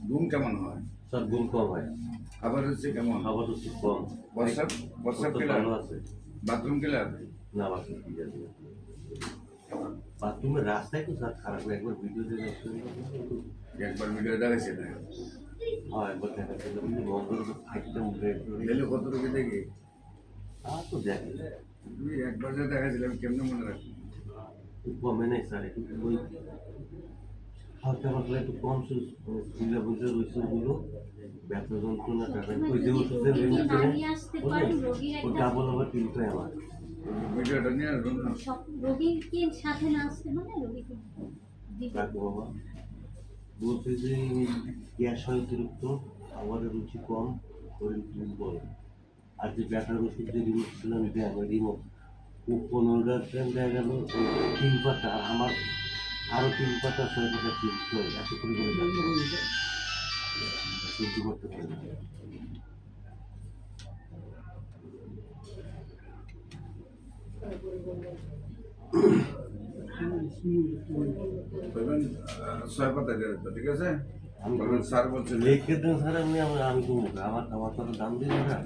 ঘুম কেমন হয়? স্যার ঘুম কম হয়, খাবার হচ্ছে কেমন? খাবার হচ্ছে কম। প্রস্রাব তো ক্লিয়ার? ভালো আছে। Bathroom clear? না বাথরুম ঠিক আছে। বাথরুমের রাস্তায় তো স্যার খারাপ, একবার ভিডিও দেখে একবার ভিডিও দেখাইছে না? হ্যাঁ একবার দেখাচ্ছে বন্ধুর ফাইটটা উঠে গেলে কত রুপি দেখি? আর তো দেখে তুমি একবার যে দেখাইছিলাম কেমনে মনে রাখি? কমে নেই স্যার, একটু ওই হালকা পাতলা একটু কম স্কুলে বসে রয়েছে ওগুলো ব্যথা যন্ত্রণা টাকা ওই যে ওষুধের ও ডাবল আবার কিনতে হয় আমার। ভিডিওটা নিয়ে আসবেন না? রোগীকে সাথে না আসতে মানে রোগীকে রাখবো বাবা বলছে যে গ্যাস হয় অতিরিক্ত, খাবারের রুচি কম, শরীর দুর্বল। আর যে ব্যথার ওষুধ যে রিমোট ছিল আমি রিমোট ও 15টা ট্রেন দেওয়া গেল ওই 3 পাতা, আর আমার আরও 3 পাতা 6 পাতা কিনতে হয়, এত পরিমাণে সহ্য করতে পারে না। বলবেন 6 পাতা দিয়ে দিতে, ঠিক আছে? আমি বলবেন স্যার বলছে লিখে দেন স্যার, আমি তো আমার কথা দাম দিই না।